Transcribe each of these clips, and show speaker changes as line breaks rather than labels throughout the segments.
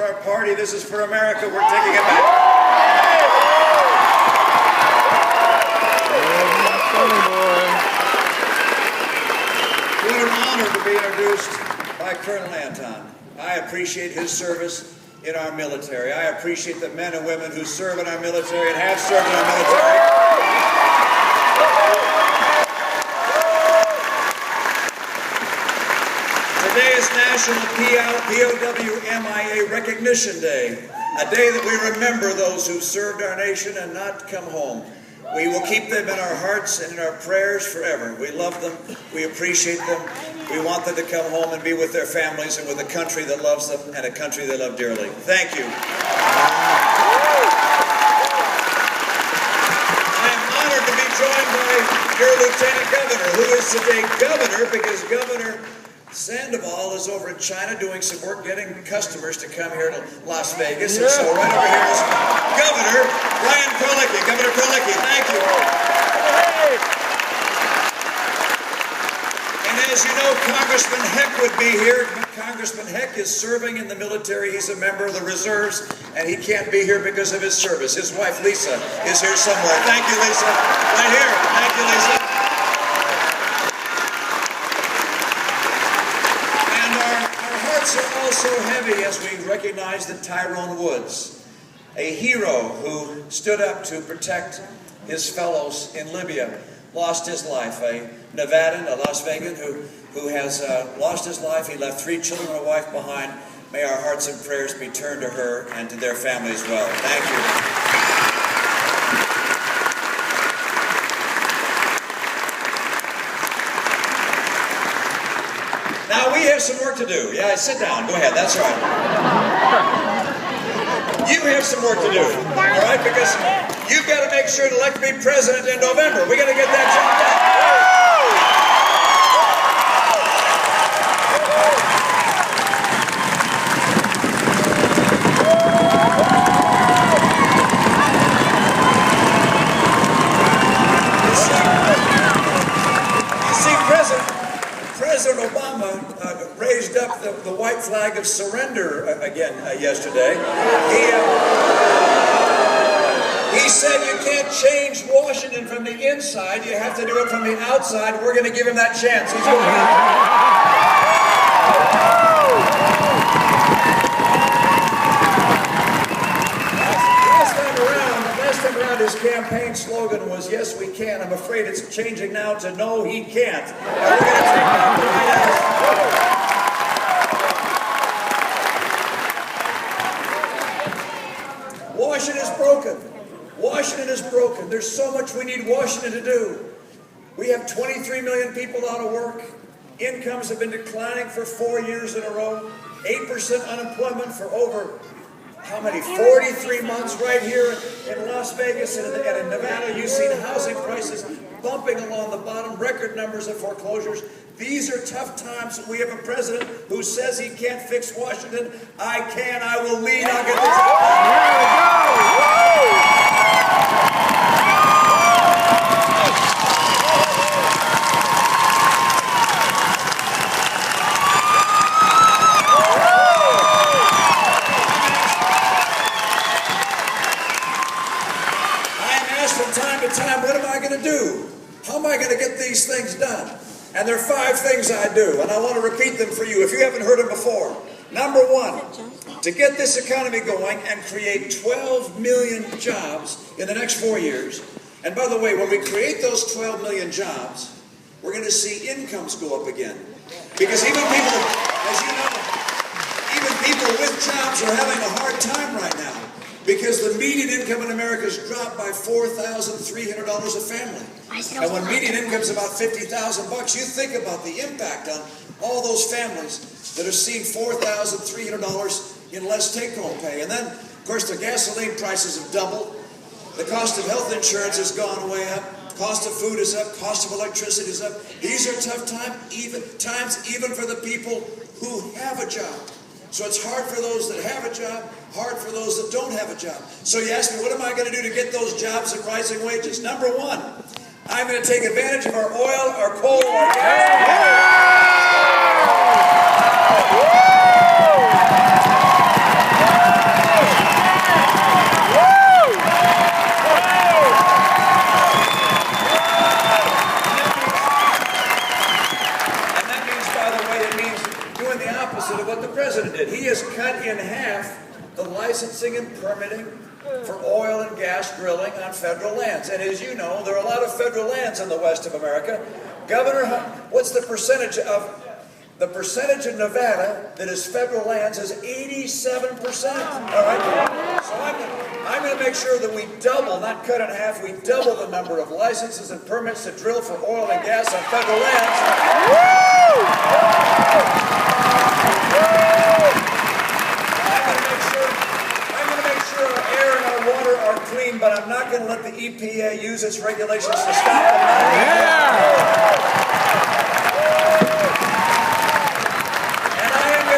our party. This is for America. We're taking it back. What an honor to be introduced by Colonel Anton. I appreciate his service in our military. I appreciate the men and women who serve in our military and have served in our military. Today is National POW/MIA Recognition Day, a day that we remember those who served our nation and not come home. We will keep them in our hearts and in our prayers forever. We love them. We appreciate them. We want them to come home and be with their families and with a country that loves them and a country they love dearly. Thank you. I am honored to be joined by your Lieutenant Governor, who is today Governor because Governor Sandoval is over in China doing some work getting customers to come here to Las Vegas. And so right over here is Governor Brian Krolicki. Governor Krolicki, thank you. And as you know, Congressman Heck would be here. Congressman Heck is serving in the military. He's a member of the reserves, and he can't be here because of his service. His wife, Lisa, is here somewhere. Thank you, Lisa. Right here. Thank you, Lisa. So heavy as we recognize that Tyrone Woods, a hero who stood up to protect his fellows in Libya, lost his life. A Nevadan, a Las Vegan who has lost his life. He left 3 children and a wife behind. May our hearts and prayers be turned to her and to their family as well. Thank you. Now, we have some work to do. Yeah, sit down. Go ahead. That's right. You have some work to do, all right? Because you've got to make sure to elect me president in November. We got to get that job done. President Obama raised up the white flag of surrender again yesterday. He said you can't change Washington from the inside, you have to do it from the outside. We're going to give him that chance. He's going Last time around, his campaign slogan was, "Yes, we can." I'm afraid it's changing now to "No, he can't." We're going to take that to Washington is broken. Washington is broken. There's so much we need Washington to do. We have 23 million people out of work. Incomes have been declining for 4 years in a row. 8% unemployment for over, how many, 43 months right here in Las Vegas and in Nevada. You've seen housing prices bumping along the bottom, record numbers of foreclosures. These are tough times. We have a president who says he can't fix Washington. I can, I will lead, I'll get this done. From time to time, what am I going to do? How am I going to get these things done? And there are 5 things I do, and I want to repeat them for you if you haven't heard them before. Number 1, to get this economy going and create 12 million jobs in the next 4 years. And by the way, when we create those 12 million jobs, we're going to see incomes go up again. Because even people, as you know, even people with jobs are having a hard time right now. Because the median income in America has dropped by $4,300 a family. And when median income is about $50,000, you think about the impact on all those families that are seeing $4,300 in less take-home pay. And then, of course, the gasoline prices have doubled. The cost of health insurance has gone way up. Cost of food is up. Cost of electricity is up. These are tough times even for the people who have a job. So it's hard for those that have a job, hard for those that don't have a job. So you ask me, what am I going to do to get those jobs and rising wages? Number 1, I'm going to take advantage of our oil, our coal, our gas. gas drilling on federal lands. And as you know, there are a lot of federal lands in the west of America. Governor, what's the percentage of... The percentage of Nevada that is federal lands is 87%. All right? So I'm going to make sure that we double, not cut in half, we double the number of licenses and permits to drill for oil and gas on federal lands. I'm going to make sure our air and our water are clean, but I'm not going to let the EPA use its regulations to stop them.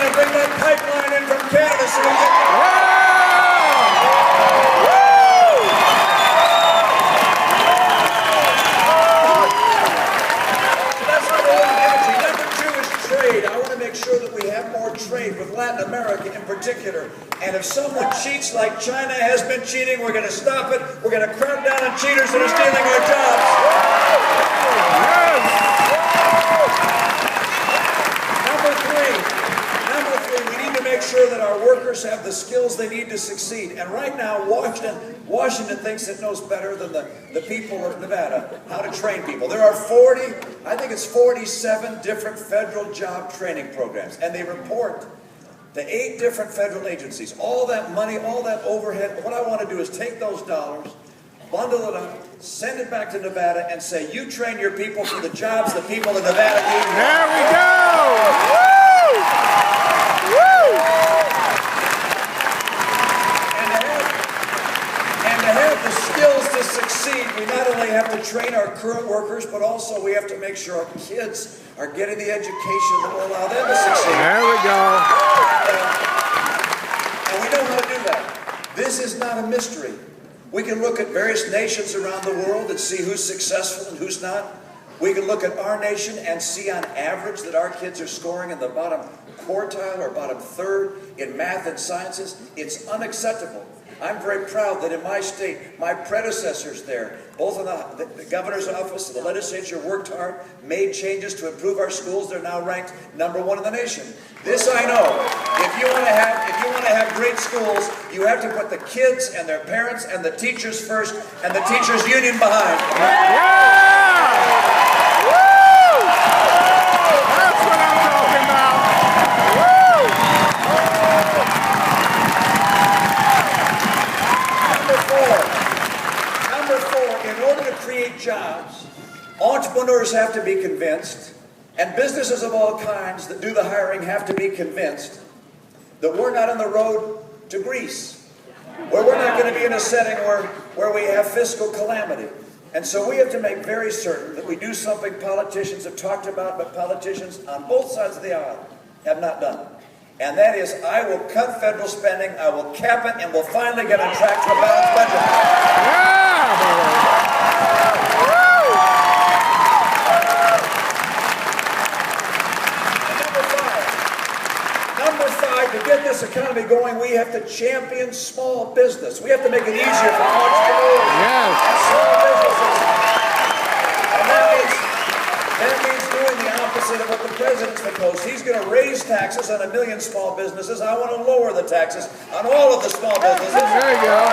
Bring that pipeline in from Canada so we get That's number one, energy. Number two is trade. I want to make sure that we have more trade with Latin America in particular. And if someone cheats like China has been cheating, we're going to stop it. We're going to crack down on cheaters that are stealing our jobs. Make sure that our workers have the skills they need to succeed. And right now, Washington thinks it knows better than the people of Nevada how to train people. There are 47 different federal job training programs, and they report to 8 different federal agencies. All that money, all that overhead, what I want to do is take those dollars, bundle it up, send it back to Nevada, and say, you train your people for the jobs the people of Nevada need.
There we go! Woo!
And to have the skills to succeed, we not only have to train our current workers, but also we have to make sure our kids are getting the education that will allow them to succeed.
There we go.
And we know how to do that. This is not a mystery. We can look at various nations around the world and see who's successful and who's not. We can look at our nation and see on average that our kids are scoring in the bottom quartile or bottom third in math and sciences. It's unacceptable. I'm very proud that in my state, my predecessors there, both in the governor's office and the legislature, worked hard, made changes to improve our schools. They're now ranked #1 in the nation. This I know. If you want to have great schools, you have to put the kids and their parents and the teachers first, and the teachers' union behind.
That's what I'm talking about.
Number four, in order to create jobs, entrepreneurs have to be convinced, and businesses of all kinds that do the hiring have to be convinced that we're not on the road to Greece, where we're not going to be in a setting where we have fiscal calamity. And so we have to make very certain that we do something politicians have talked about, but politicians on both sides of the aisle have not done. And that is, I will cut federal spending, I will cap it, and we'll finally get on track to a balanced budget. Number five, to get this economy going, we have to champion small business. We have to make it easier for entrepreneurs and small businesses. And that means doing the opposite of what the president's proposed. He's going to raise taxes on 1 million small businesses. I want to lower the taxes on all of the small businesses.
There you go.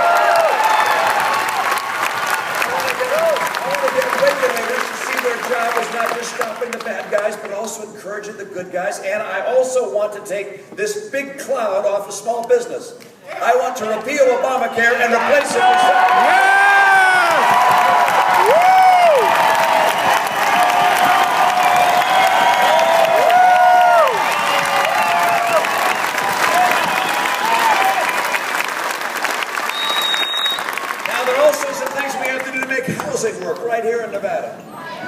I want to get regulators to see their job is not just stopping the bad guys, but also encouraging the good guys. And I also want to take this big cloud off of small business. I want to repeal Obamacare and replace it with... work right here in Nevada.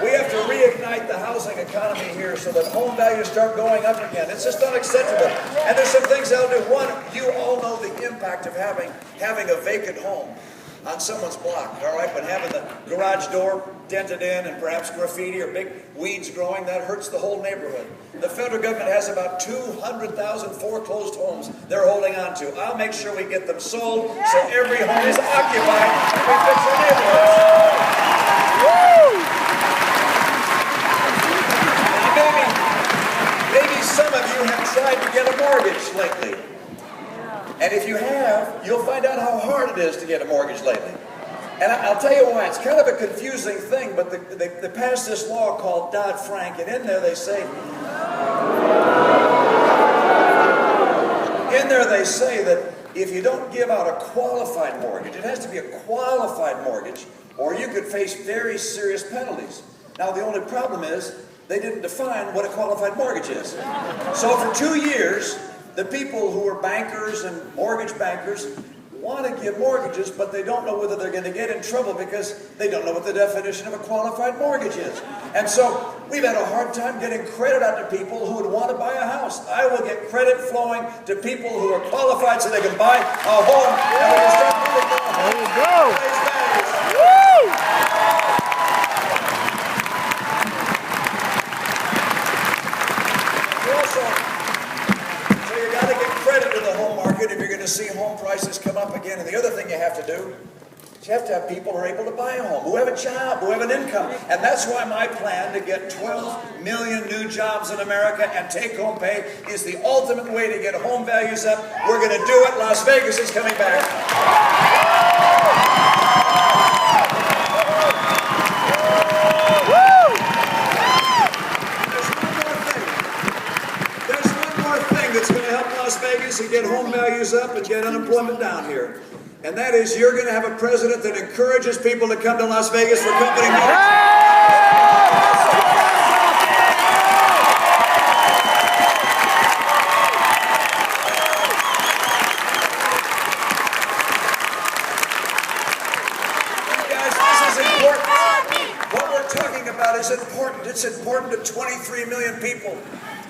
We have to reignite the housing economy here so that home values start going up again. It's just unacceptable. And there's some things I'll do. One, you all know the impact of having a vacant home on someone's block, all right? But having the garage door dented in and perhaps graffiti or big weeds growing, that hurts the whole neighborhood. The federal government has about 200,000 foreclosed homes they're holding on to. I'll make sure we get them sold so every home is occupied and we fix our neighborhoods. Maybe some of you have tried to get a mortgage lately. And if you have, you'll find out how hard it is to get a mortgage lately. And I'll tell you why. It's kind of a confusing thing, but they passed this law called Dodd-Frank, and in there they say that if you don't give out a qualified mortgage, it has to be a qualified mortgage, or you could face very serious penalties. Now, the only problem is they didn't define what a qualified mortgage is. So for 2 years, the people who are bankers and mortgage bankers want to give mortgages, but they don't know whether they're going to get in trouble because they don't know what the definition of a qualified mortgage is. And so we've had a hard time getting credit out to people who would want to buy a house. I will get credit flowing to people who are qualified so they can buy a home. And we can start moving on.
There you go.
So you got to get credit to the home market if you're going to see home prices come up again. And the other thing you have to do is you have to have people who are able to buy a home, who have a job, who have an income. And that's why my plan to get 12 million new jobs in America and take-home pay is the ultimate way to get home values up. We're going to do it. Las Vegas is coming back. That's going to help Las Vegas and get home values up and get unemployment down here. And that is, you're going to have a president that encourages people to come to Las Vegas for company meetings. Guys, this is important. What we're talking about is important. It's important to 23 million people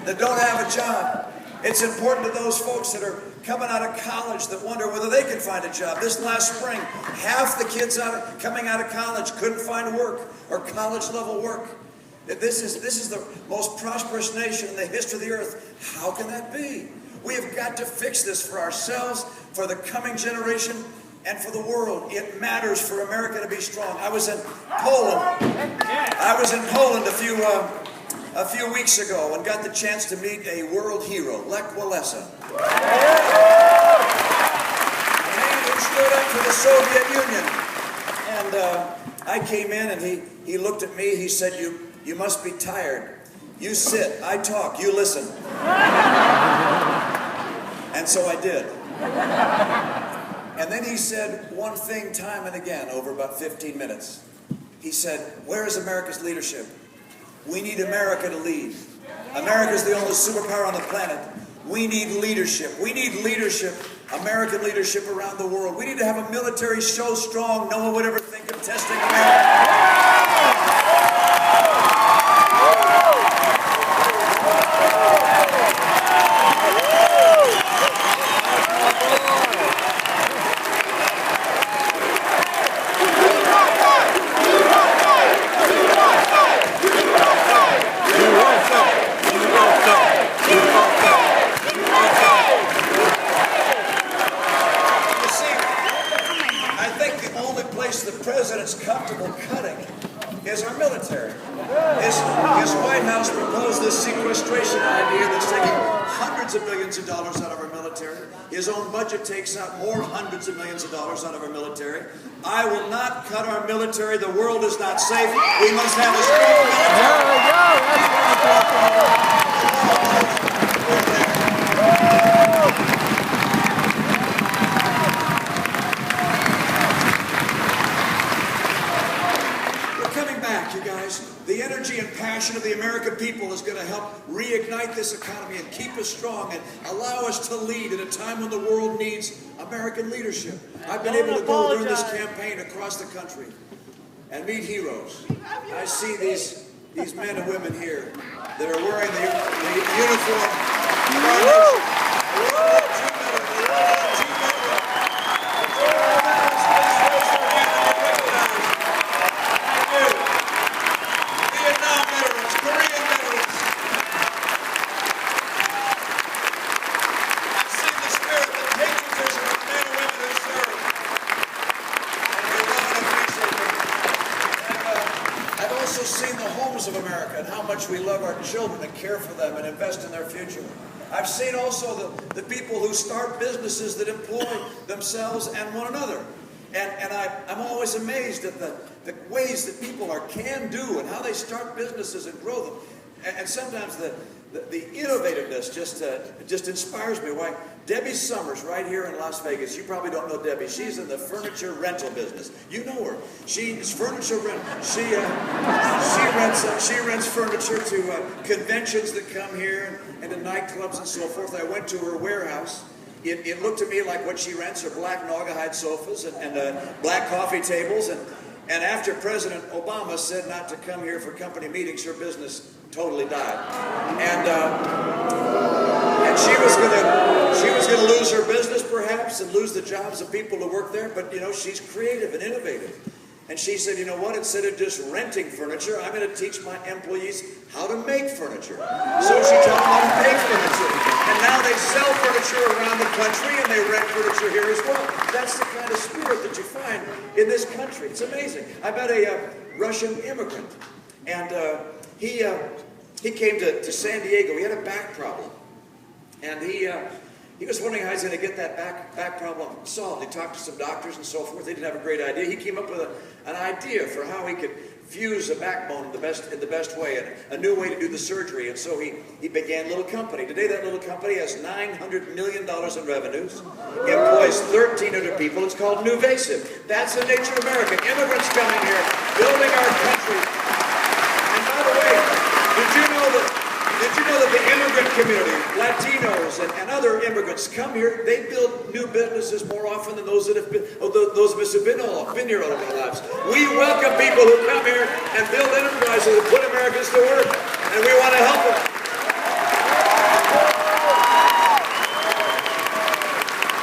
that don't have a job. It's important to those folks that are coming out of college that wonder whether they can find a job. This last spring, half the kids coming out of college couldn't find work or college-level work. This is the most prosperous nation in the history of the earth. How can that be? We have got to fix this for ourselves, for the coming generation, and for the world. It matters for America to be strong. I was in Poland. A few weeks ago and got the chance to meet a world hero, Lech Walesa. A man who stood up for the Soviet Union. And I came in and he looked at me, he said, you must be tired. You sit, I talk, you listen. And so I did. And then he said one thing time and again over about 15 minutes. He said, where is America's leadership? We need America to lead. America's the only superpower on the planet. We need leadership. We need leadership, American leadership around the world. We need to have a military so strong no one would ever think of testing America. The president's comfortable cutting is our military. His White House proposed this sequestration idea that's taking hundreds of millions of dollars out of our military. His own budget takes out more hundreds of millions of dollars out of our military. I will not cut our military. The world is not safe. We must have a strong military.
There we go. That's what I'm talking about.
You guys, the energy and passion of the American people is going to help reignite this economy and keep us strong and allow us to lead at a time when the world needs American leadership. I've been able to go during this campaign across the country and meet heroes. I see these men and women here that are wearing the uniform. Seen the homes of America and how much we love our children and care for them and invest in their future. I've seen also the people who start businesses that employ themselves and one another. And I'm always amazed at the ways that people can do and how they start businesses and grow them. And sometimes the innovativeness just inspires me. Why, Debbie Summers right here in Las Vegas, you probably don't know Debbie. She's in the furniture rental business. You know her. She's furniture rental. She rents furniture to conventions that come here and to nightclubs and so forth. I went to her warehouse. It looked to me like what she rents are black naugahyde sofas and black coffee tables. And after President Obama said not to come here for company meetings, her business totally died. And she was gonna lose her business perhaps and lose the jobs of people who work there. But she's creative and innovative. And she said, you know what, instead of just renting furniture, I'm going to teach my employees how to make furniture. So she taught them how to make furniture. And now they sell furniture around the country and they rent furniture here as well. That's the kind of spirit that you find in this country. It's amazing. I met a Russian immigrant, and he came to San Diego. He had a back problem. And he was wondering how he's going to get that back problem solved. He talked to some doctors and so forth. They didn't have a great idea. He came up with an idea for how he could fuse a backbone in the best way, and a new way to do the surgery. And so he began a little company. Today that little company has $900 million in revenues. He employs 1,300 people. It's called Nuvasiv. That's the nature of America. Immigrants coming here, building our country. And by the way, did you know that the immigrant community, Latinos and other immigrants come here, they build new businesses more often than those of us who've been here all of our lives. We welcome people who come here and build enterprises and put Americans to work, and we want to help them.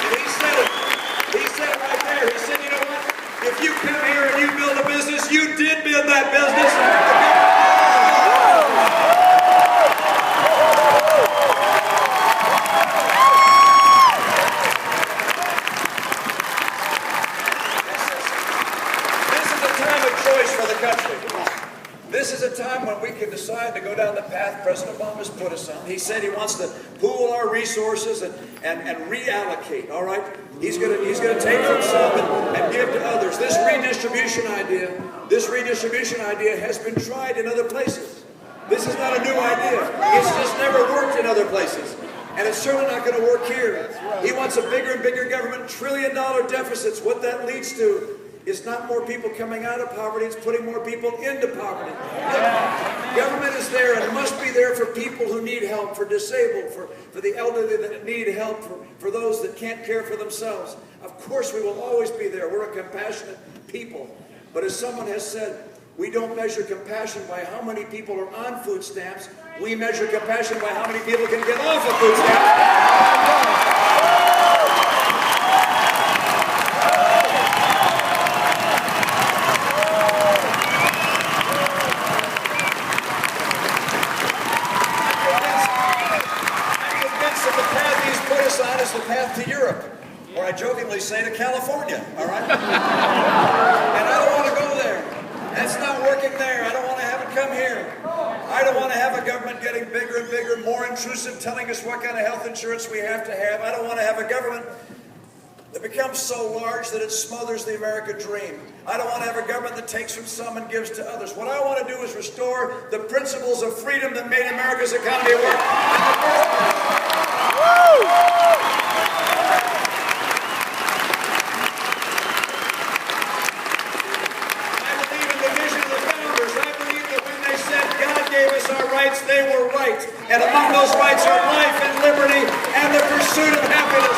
And he said right there, he said, you know what, if you come here and you build a business, you did build that business. This is a time when we can decide to go down the path President Obama's put us on. He said he wants to pool our resources and reallocate, all right? He's going to take from some and give to others. This redistribution idea has been tried in other places. This is not a new idea. It's just never worked in other places. And it's certainly not going to work here. He wants a bigger and bigger government, $1 trillion deficits. What that leads to is not more people coming out of poverty, it's putting more people into poverty. Government is there and must be there for people who need help, for disabled, for the elderly that need help, for those that can't care for themselves. Of course we will always be there. We're a compassionate people. But as someone has said, we don't measure compassion by how many people are on food stamps. We measure compassion by how many people can get off of food stamps. The path to Europe, or I jokingly say to California, all right? And I don't want to go there. That's not working there. I don't want to have it come here. I don't want to have a government getting bigger and bigger, more intrusive, telling us what kind of health insurance we have to have. I don't want to have a government that becomes so large that it smothers the American dream. I don't want to have a government that takes from some and gives to others. What I want to do is restore the principles of freedom that made America's economy work. They were right, and among those rights are life and liberty and the pursuit of happiness.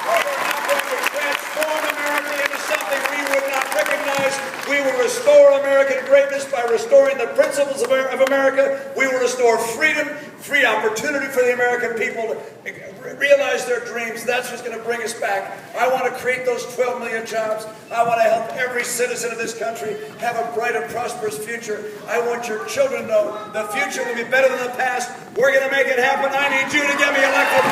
We're not going to transform America into something we would not recognize. We will restore American greatness by restoring the principles of America. We will restore freedom, free opportunity for the American people to realize their dreams. That's what's going to bring us back. I want to create those 12 million jobs. I want to help every citizen of this country have a bright and prosperous future. I want your children to know the future will be better than the past. We're going to make it happen. I need you to get me elected.